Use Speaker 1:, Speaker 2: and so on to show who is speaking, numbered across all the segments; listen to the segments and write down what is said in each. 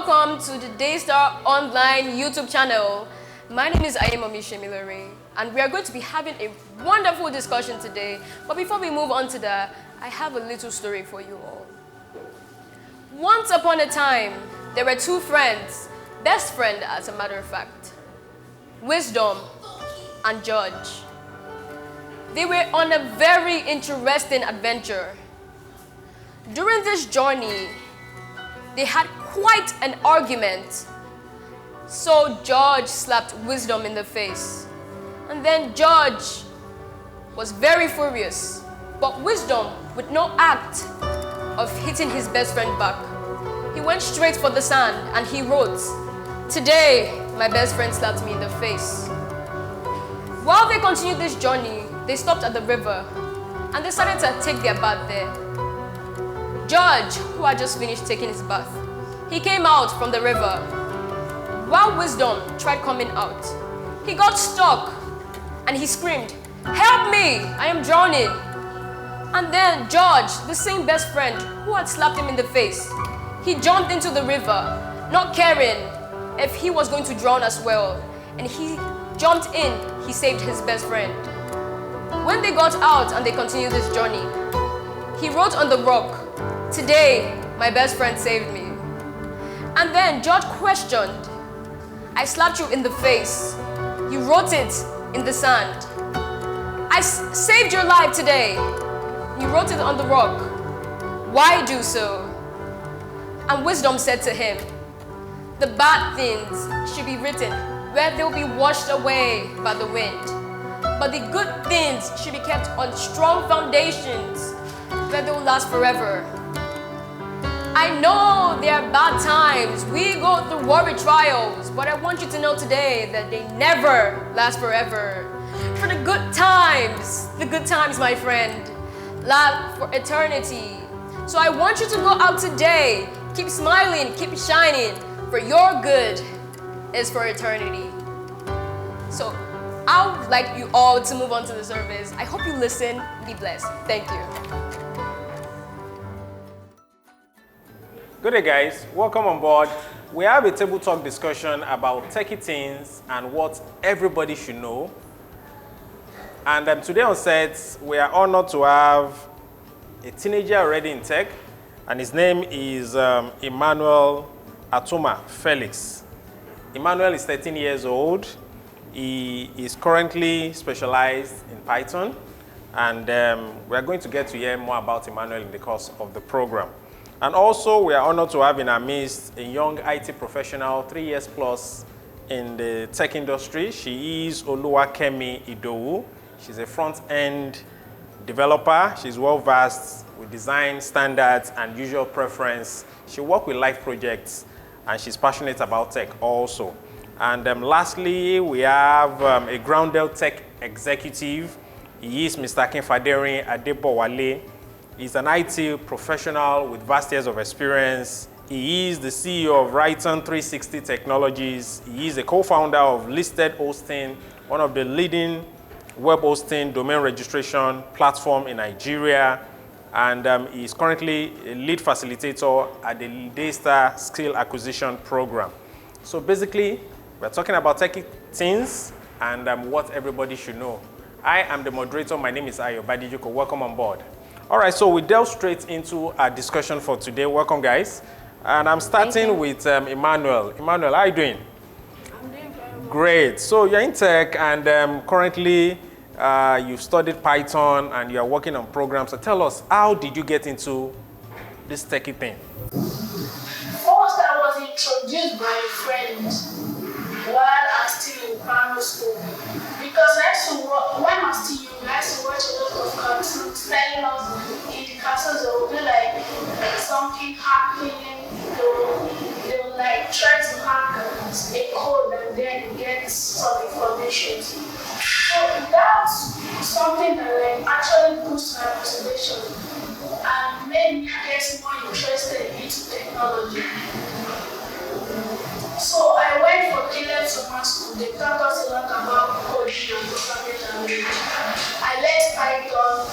Speaker 1: welcome to the Daystar online YouTube channel. My name is Ayemami Shemilore, and we are going to be having a wonderful discussion today. But before we move on to that, I have a little story for you all. Once upon a time, there were two friends, best friend as a matter of fact, Wisdom and Judge. They were on a very interesting adventure. During this journey, they had quite an argument. So Judge slapped Wisdom in the face. And then Judge was very furious. But Wisdom, with no act of hitting his best friend back, he went straight for the sand and he wrote, "Today, my best friend slapped me in the face." While they continued this journey, they stopped at the river and decided to take their bath there. Judge, who had just finished taking his bath, he came out from the river. While Wisdom tried coming out, he got stuck and he screamed, "Help me! I am drowning!" And then Judge, the same best friend who had slapped him in the face, he jumped into the river, not caring if he was going to drown as well. And he jumped in, he saved his best friend. When they got out and they continued this journey, he wrote on the rock, "Today, my best friend saved me." And then Judge questioned, "I slapped you in the face. You wrote it in the sand. I saved your life today. You wrote it on the rock. Why do so?" And Wisdom said to him, "The bad things should be written where they'll be washed away by the wind. But the good things should be kept on strong foundations where they'll last forever." I know there are bad times. We go through worry trials, but I want you to know today that they never last forever. For the good times, my friend, last for eternity. So I want you to go out today, keep smiling, keep shining, for your good is for eternity. So I would like you all to move on to the service. I hope you listen. Be blessed. Thank you.
Speaker 2: Good day, guys. Welcome on board. We have a table talk discussion about techie things and what everybody should know. And today on set, we are honored to have a teenager already in tech, and his name is Emmanuel Atuma Felix. Emmanuel is 13 years old. He is currently specialized in Python, and we are going to get to hear more about Emmanuel in the course of the program. And also, we are honored to have in our midst a young IT professional, 3 years plus in the tech industry. She is Oluwakemi Idowu. She's a front-end developer. She's well-versed with design standards and usual preference. She works with life projects, and she's passionate about tech also. And lastly, we have a grounded tech executive. He is Mr. Akinfaderi Adebowale. He's an IT professional with vast years of experience. He is the CEO of Righton 360 Technologies. He is a co-founder of Listed Hosting, one of the leading web hosting domain registration platform in Nigeria. And he is currently a lead facilitator at the Daystar Skill Acquisition Program. So basically, we're talking about techie things and what everybody should know. I am the moderator. My name is Ayo Badijuko. Welcome on board. All right, so we delve straight into our discussion for today. Welcome, guys. And I'm starting with Emmanuel. Emmanuel, how are you doing?
Speaker 3: I'm doing very well.
Speaker 2: Great. So you're in tech, and currently you've studied Python, and you're working on programs. So tell us, how did you get into this techie thing?
Speaker 3: First, I was introduced by a friend while I was still in primary school. Because I used to when I was still young, I used to watch a lot of cartoons telling us in the cartoons there will be like something happening, they will like try to hack a code and then get some information. So that's something that like actually boosted my motivation and made me get more interested into technology. So I went for Caleb Summer School. They taught us a lot about coding and programming language. I learned Python.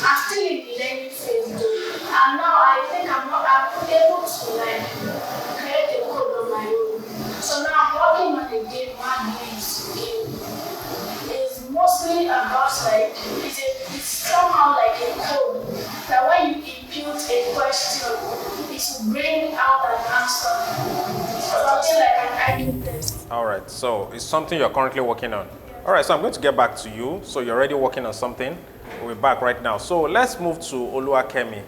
Speaker 3: I'm still in the learning phase though. And now I think I'm able to like create a they gave mad names to give is mostly about like it's somehow like a code that when you input a question, it will bring out an answer. Something like an IQ test.
Speaker 2: All right, so it's something you're currently working on. All right, so I'm going to get back to you. So you're already working on something. We'll be back right now. So let's move to Oluwakemi.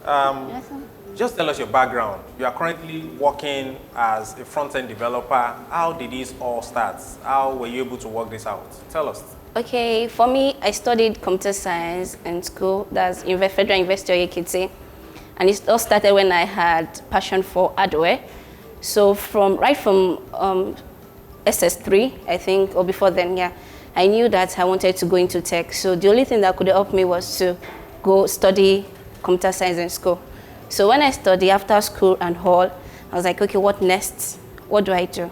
Speaker 4: Yes, sir.
Speaker 2: Just tell us your background. You are currently working as a front-end developer. How did this all start? How were you able to work this out? Tell us.
Speaker 4: Okay, for me, I studied computer science in school. That's Federal University of Ekiti. And it all started when I had passion for hardware. So right from SS3, I think, or before then, yeah, I knew that I wanted to go into tech. So the only thing that could help me was to go study computer science in school. So when I studied after school and all, I was like, okay, what next? What do I do?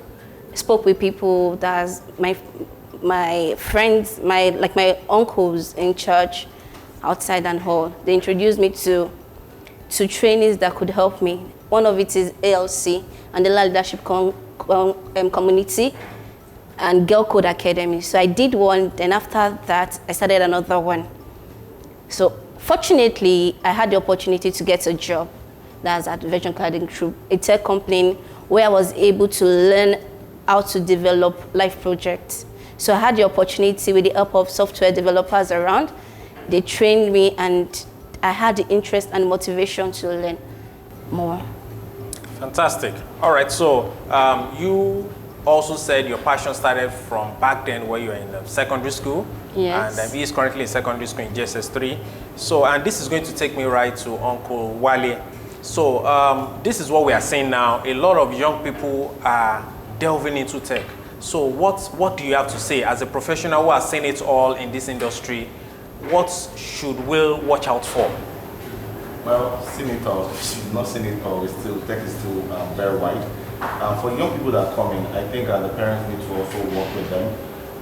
Speaker 4: I spoke with people, that's my friends, my uncles in church, outside and all. They introduced me to trainings that could help me. One of it is ALC, and the Leadership Community, and Girl Code Academy. So I did one, then after that, I started another one. So fortunately, I had the opportunity to get a job. That's at Virgin Cladding Group, a tech company where I was able to learn how to develop live projects. So I had the opportunity with the help of software developers around. They trained me and I had the interest and motivation to learn more.
Speaker 2: Fantastic. All right, so you also said your passion started from back then where you were in secondary school.
Speaker 4: Yes.
Speaker 2: And he is currently in secondary school in JSS3. So, and this is going to take me right to Uncle Wale. So this is what we are seeing now. A lot of young people are delving into tech. So what do you have to say as a professional who has seen it all in this industry? What should we watch out for?
Speaker 5: Well, seen it all, not seen it all, tech is still very wide. For young people that are coming, I think the parents need to also work with them.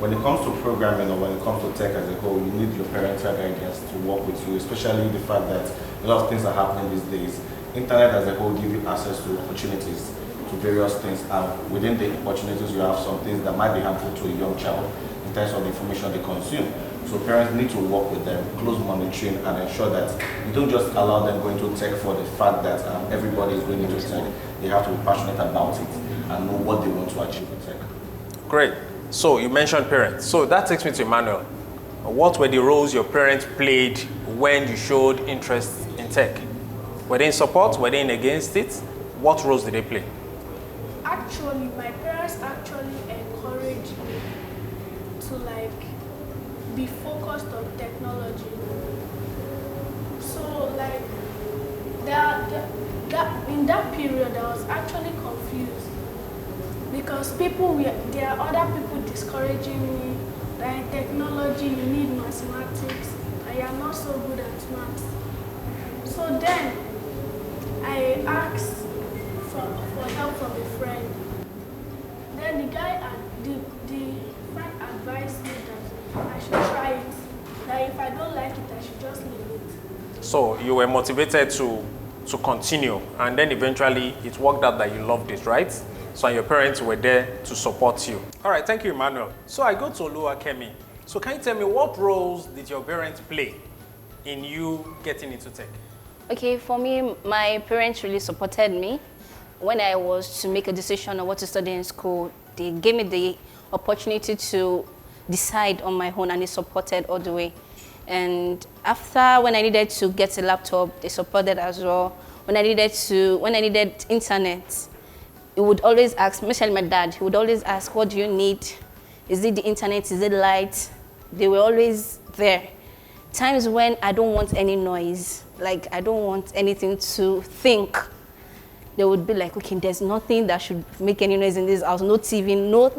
Speaker 5: When it comes to programming or when it comes to tech as a whole, you need your parental guidance to work with you, especially the fact that a lot of things are happening these days. Internet as a whole gives you access to opportunities, to various things, and within the opportunities you have some things that might be harmful to a young child in terms of the information they consume. So parents need to work with them, close monitoring, and ensure that you don't just allow them go into tech for the fact that everybody is going into tech. They have to be passionate about it and know what they want to achieve with tech.
Speaker 2: Great. So you mentioned parents. So that takes me to Emmanuel. What were the roles your parents played when you showed interest in tech? Were they in support? Were they in against it? What roles did they play?
Speaker 3: Actually, my parents actually encouraged me to be focused on technology. So in that period, I was actually confused because there are other people discouraging me that in technology you need mathematics and you're not so good at maths. So then I asked for help from a friend. Then the friend advised me that I should try it. That if I don't like it, I should just leave it.
Speaker 2: So you were motivated to continue, and then eventually it worked out that you loved it, right? So your parents were there to support you. All right, thank you, Emmanuel. So I go to Oluwakemi. So can you tell me what roles did your parents play in you getting into tech?
Speaker 4: Okay, for me, my parents really supported me. When I was to make a decision on what to study in school, they gave me the opportunity to decide on my own, and they supported all the way. And after, when I needed to get a laptop, they supported as well. When I needed internet, he would always ask, especially my dad, he would always ask, what do you need? Is it the internet? Is it light? They were always there. Times when I don't want any noise, like I don't want anything to think, they would be like, okay, there's nothing that should make any noise in this house, no TV,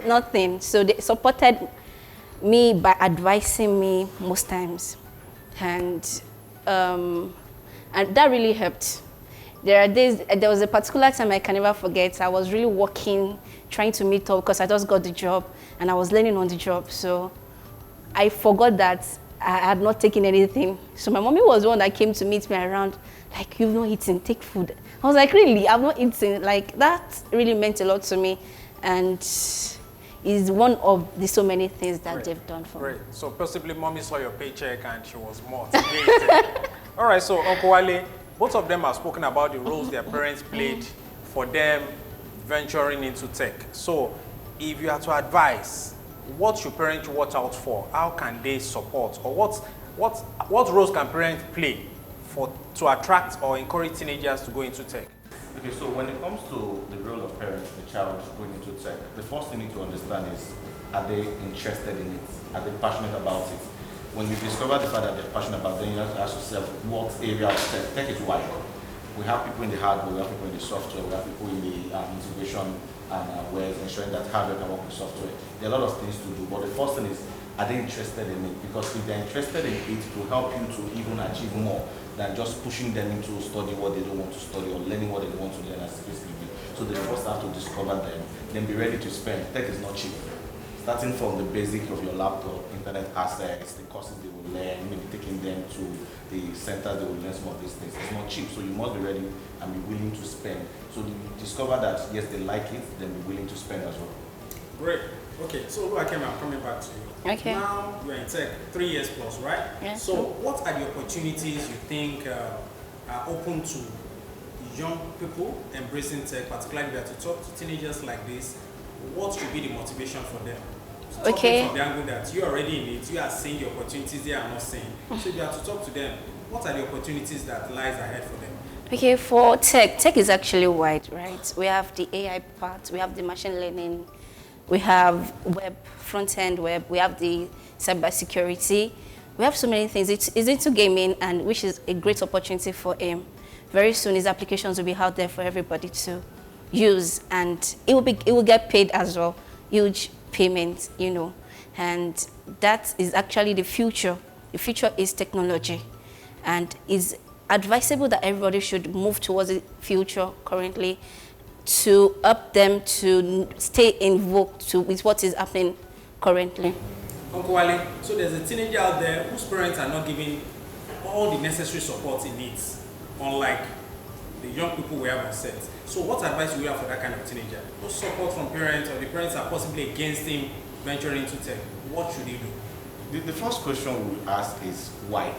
Speaker 4: nothing. So they supported me by advising me most times. And that really helped. There was a particular time I can never forget. I was really working, trying to meet up because I just got the job and I was learning on the job. So I forgot that I had not taken anything. So my mommy was the one that came to meet me around, like, you've not eaten, take food. I was like, really? I've not eaten? Like, that really meant a lot to me. And is one of the so many things that
Speaker 2: Great.
Speaker 4: they've done for me.
Speaker 2: Great. So possibly mommy saw your paycheck and she was motivated. All right, so Uncle Wale, both of them have spoken about the roles their parents played for them venturing into tech. So if you had to advise, what should parents watch out for? How can they support? Or what roles can parents play to attract or encourage teenagers to go into tech?
Speaker 5: Okay, so when it comes to the role of parents, the child going into tech, the first thing you need to understand is, are they interested in it? Are they passionate about it? When you discover the fact that they're passionate about it, then you have to ask yourself, what area of tech is wide? We have people in the hardware, we have people in the software, we have people in the integration and ways ensuring that hardware can work with software. There are a lot of things to do, but the first thing is, are they interested in it? Because if they're interested in it, it will help you to even achieve more than just pushing them into study what they don't want to study or learning what they don't want to learn as a case may be. So they first have to discover them, then be ready to spend. Tech is not cheap. Starting from the basic of your laptop, internet access, the courses they will learn, maybe taking them to the center they will learn some of these things. It's not cheap, so you must be ready and be willing to spend. So you discover that yes, they like it, then be willing to spend as well.
Speaker 2: Great. Okay, so Oluwakem, I'm coming back to you.
Speaker 4: Okay.
Speaker 2: Now you're in tech 3 years plus, right?
Speaker 4: Yes.
Speaker 2: So what are the opportunities you think are open to young people embracing tech, particularly if you are to talk to teenagers like this? What should be the motivation for them? So
Speaker 4: Okay.
Speaker 2: from the angle that you're already in it, you are seeing the opportunities they are not seeing. So if you have to talk to them, what are the opportunities that lies ahead for them?
Speaker 4: Okay, for tech is actually wide, right? We have the AI part, we have the machine learning, we have web, front-end web, we have the cybersecurity. We have so many things. It's into gaming, and which is a great opportunity for him. Very soon, his applications will be out there for everybody to use, and it will get paid as well. Huge payment, you know, and that is actually the future. The future is technology, and it's advisable that everybody should move towards the future currently to help them to stay in vogue with what is happening currently.
Speaker 2: Uncle Wale, so there's a teenager out there whose parents are not giving all the necessary support he needs, unlike the young people we have on set. So what advice do you have for that kind of teenager? No support from parents, or the parents are possibly against him venturing into tech. What should he do?
Speaker 5: The first question we ask is why?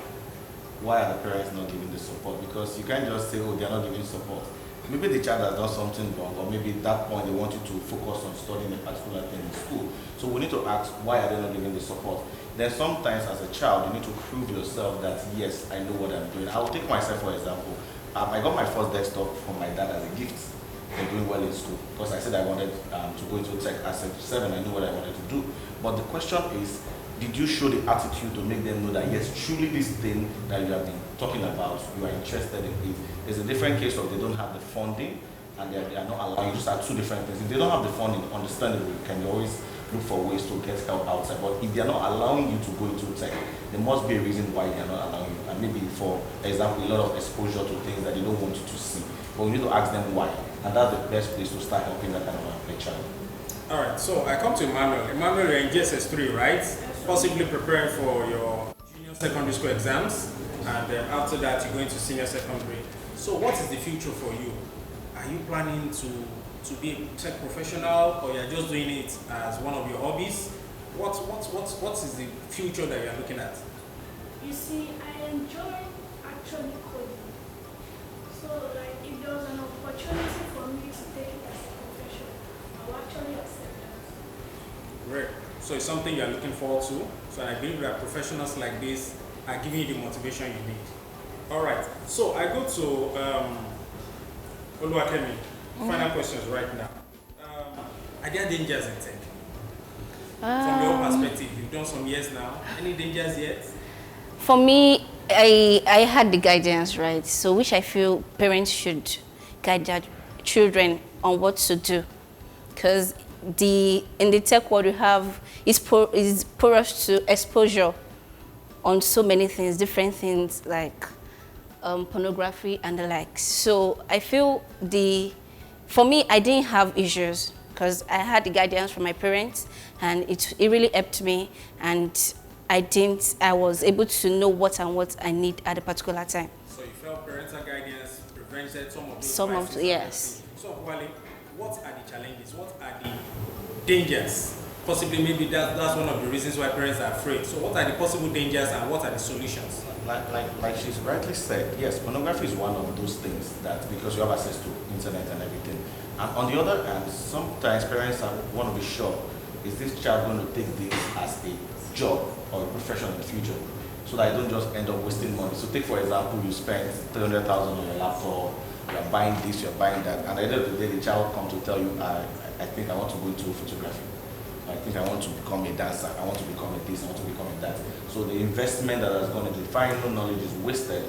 Speaker 5: Why are the parents not giving the support? Because you can't just say, oh, they're not giving support. Maybe the child has done something wrong, or maybe at that point they want you to focus on studying a particular thing in school. So we need to ask, why are they not giving the support? Then sometimes as a child, you need to prove yourself that, yes, I know what I'm doing. I will take myself for example. I got my first desktop from my dad as a gift and doing well in school because I said I wanted to go into tech. At 7, I knew what I wanted to do. But the question is, did you show the attitude to make them know that yes, truly this thing that you have been talking about, you are interested in it? There's a different case of they don't have the funding and they are not allowing. You just have two different things. If they don't have the funding, understandably, you can always look for ways to get help outside. But if they are not allowing you to go into tech, there must be a reason why they are not allowing you. And maybe, for example, a lot of exposure to things that they don't want you to see. But we need to ask them why. And that's the best place to start helping that kind of a child.
Speaker 2: All right, so I come to Emmanuel. Emmanuel, you're in GSS 3, right? Possibly preparing for your junior secondary school exams, and then after that you go into senior secondary. So what is the future for you? Are you planning to be a tech professional, or you're just doing it as one of your hobbies? What is the future that you're looking at?
Speaker 3: You see, I enjoy actually coding. So, like, if there was an opportunity for me to take it as a profession, I will actually accept that.
Speaker 2: Great. So it's something you're looking forward to. So I believe that professionals like this are giving you the motivation you need. All right. So I go to Oluwakemi. Final questions right now. Are there dangers in tech? From your perspective, you've done some years now. Any dangers yet?
Speaker 4: For me, I had the guidance, right? So which I feel parents should guide their children on what to do. Because in the tech world, you have is porous to exposure on so many things, different things like pornography and the like. So I feel for me, I didn't have issues because I had the guidance from my parents, and it really helped me, and I was able to know what I need at a particular time.
Speaker 2: So you felt parental guidance prevented some of those
Speaker 4: Some of
Speaker 2: crises?
Speaker 4: yes.
Speaker 2: So Wale, what are the challenges? What are the dangers possibly maybe that's one of the reasons why parents are afraid. So what are the possible dangers and what are the solutions?
Speaker 5: Like she's rightly said, yes, pornography is one of those things that because you have access to internet and everything. And on the other hand, sometimes parents want to be sure, is this child going to take this as a job or a profession in the future? So that I don't just end up wasting money. So take for example, you spend 300,000 on your laptop, you're buying this, you're buying that, and at the end of the day, the child comes to tell you, I think I want to go into photography. I think I want to become a dancer. I want to become a this. I want to become a that. So the investment that is going to define knowledge is wasted.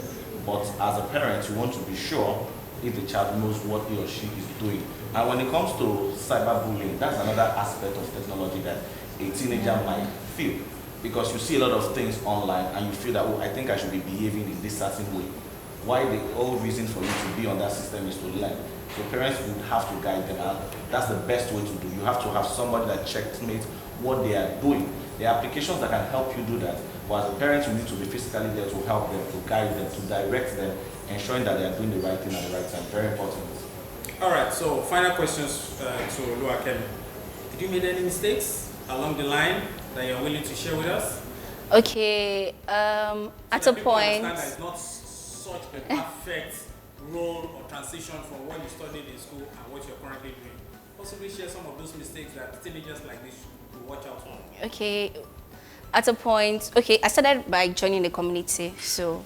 Speaker 5: But as a parent, you want to be sure if the child knows what he or she is doing. And when it comes to cyberbullying, that's another aspect of technology that a teenager might feel. Because you see a lot of things online and you feel that, oh, I think I should be behaving in this certain way. Why the whole reason for you to be on that system is to learn. So parents would have to guide them, and that's the best way to do. You have to have somebody that checkmates what they are doing. There are applications that can help you do that, but as a parent, you need to be physically there to help them, to guide them, to direct them, ensuring that they are doing the right thing at the right time. Very important.
Speaker 2: All right, so final questions to Oluwakem. Did you make any mistakes along the line that you're willing to share with us?
Speaker 4: Okay, at a point.
Speaker 2: Understand that it's not such a perfect role or transition from what you studied in school and what you're currently doing. Possibly share some of those mistakes that teenagers like this should watch out for.
Speaker 4: Okay, at a point, okay, I started by joining the community. So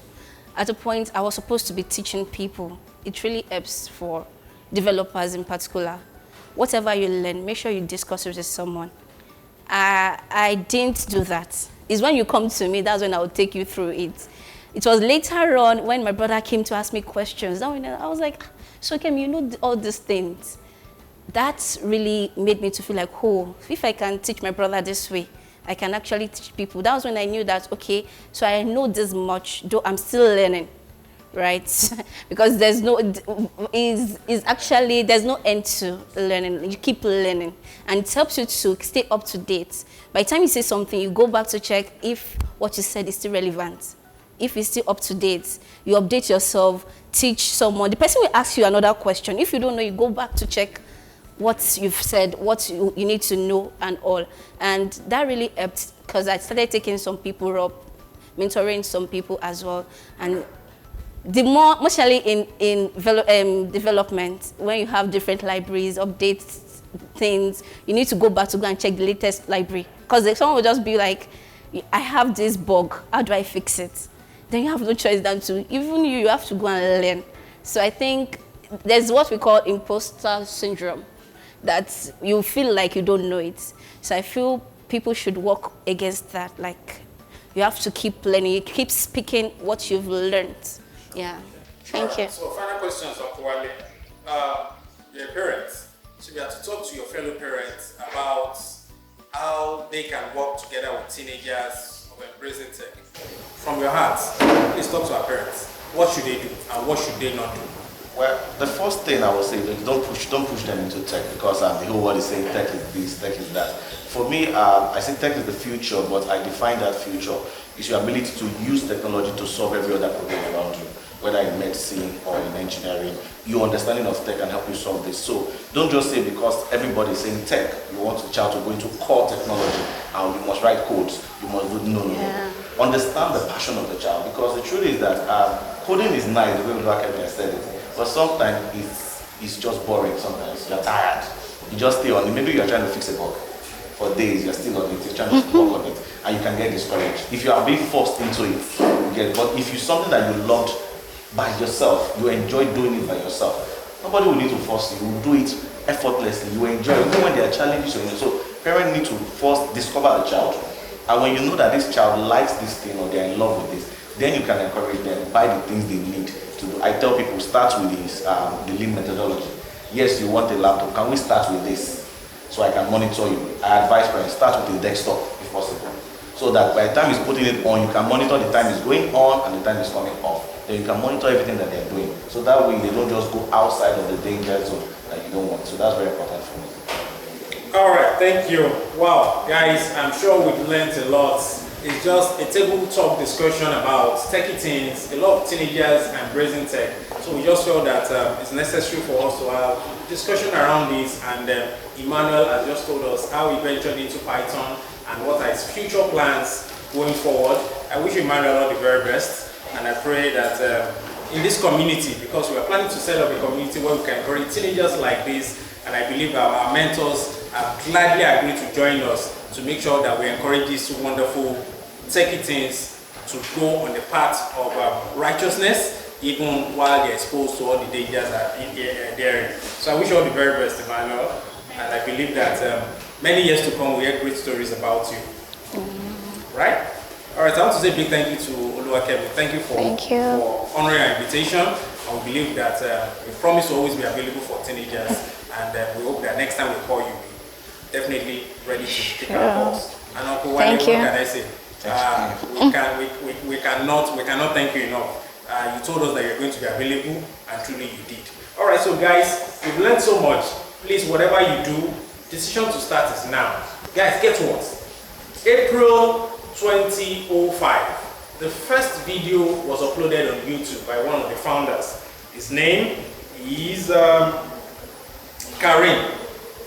Speaker 4: at a point, I was supposed to be teaching people. It really helps for developers in particular. Whatever you learn, make sure you discuss it with someone. I didn't do that. It's when you come to me, that's when I will take you through it. It was later on when my brother came to ask me questions. Now I was like, so Kim, you know all these things. That really made me to feel like, oh, if I can teach my brother this way, I can actually teach people. That was when I knew that, okay, so I know this much, though I'm still learning, right? Because there's no, there's no end to learning. You keep learning. And it helps you to stay up to date. By the time you say something, you go back to check if what you said is still relevant. If it's still up to date, you update yourself, teach someone. The person will ask you another question. If you don't know, you go back to check what you've said, what you need to know and all. And that really helped because I started taking some people up, mentoring some people as well. And the more, mostly in development, when you have different libraries, update things, you need to go back to go and check the latest library. Because someone will just be like, I have this bug, how do I fix it? Then you have no choice than to, even you have to go and learn. So I think there's what we call imposter syndrome, that you feel like you don't know it. So I feel people should work against that. Like, you have to keep learning, you keep speaking what you've learned. Yeah, thank you.
Speaker 2: So final questions, Dr. Wale. You're a parent, so you have to talk to your fellow parents about how they can work together with teenagers of embracing tech. From your heart, please talk to our parents. What should they do and what should they not do?
Speaker 5: Well, the first thing I would say is don't push them into tech because the whole world is saying tech is this, tech is that. For me, I say tech is the future, but I define that future is your ability to use technology to solve every other problem around you, whether in medicine or in engineering. Your understanding of tech can help you solve this. So don't just say because everybody is saying tech, you want the child to go into core technology and you must write codes. You must do no. Understand the passion of the child, because the truth is that coding is nice, the way Black has said it, but sometimes it's just boring. Sometimes you're tired. You just stay on it. Maybe you're trying to fix a bug for days, you're still on it, you're trying to work on it, and you can get discouraged. If you are being forced into it, you get it. But if it's something that you loved by yourself, you enjoy doing it by yourself, nobody will need to force you. You will do it effortlessly. You enjoy it. Even when there are challenges, so parents need to first discover the child. And when you know that this child likes this thing or they're in love with this, then you can encourage them, buy the things they need to do. I tell people, start with this, the lean methodology. Yes, you want a laptop. Can we start with this? So I can monitor you. I advise parents, start with a desktop if possible. So that by the time he's putting it on, you can monitor the time it's going on and the time it's coming off. Then you can monitor everything that they're doing. So that way they don't just go outside of the danger zone that you don't want. So that's very important for me.
Speaker 2: All right, thank you. Wow, guys, I'm sure we've learned a lot It's just a table talk discussion about techie teens, a lot of teenagers embracing tech. So we just felt that it's necessary for us to have discussion around this, and Emmanuel has just told us how he ventured into Python and what are his future plans going forward. I wish Emmanuel all the very best, and I pray that in this community, because we are planning to set up a community where we can encourage teenagers like this, and I believe our mentors have gladly agreed to join us to make sure that we encourage these wonderful techie teens to go on the path of righteousness, even while they're exposed to all the dangers that they're in. So I wish you all the very best, Emmanuel, and I believe that many years to come we'll hear great stories about you. Right? All right, I want to say a big thank you to Oluwakemi. Thank you for honoring our invitation. And we believe that we promise to always be available for teenagers, and we hope that next time we call you, definitely ready to take our calls. And Uncle Wale, what can I say? We cannot thank you enough. You told us that you're going to be available, and truly you did. All right, so guys, we've learned so much. Please, whatever you do, decision to start is now. Guys, guess what? April 2005. The first video was uploaded on YouTube by one of the founders. His name is Karim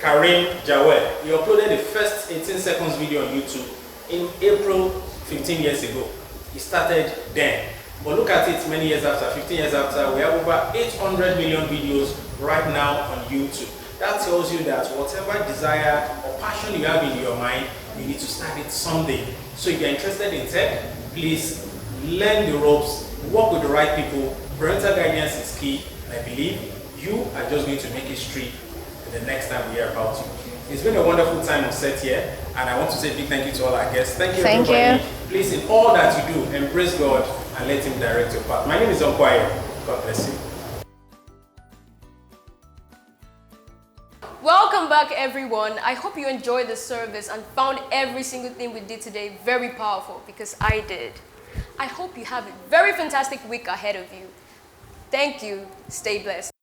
Speaker 2: Jawel. He uploaded the first 18 seconds video on YouTube in April 15 years ago. He started then. But look at it, many years after, 15 years after, we have over 800 million videos right now on YouTube. That tells you that whatever desire or passion you have in your mind, you need to start it someday. So if you're interested in tech, please learn the ropes, work with the right people. Parental guidance is key, and I believe you are just going to make history the next time we hear about you. It's been a wonderful time on set here, and I want to say a big thank you to all our guests. Thank you, everybody. Please, in all that you do, embrace God and let Him direct your path. My name is Onkwaye. God bless you.
Speaker 1: Welcome back, everyone. I hope you enjoyed the service and found every single thing we did today very powerful, because I did. I hope you have a very fantastic week ahead of you. Thank you. Stay blessed.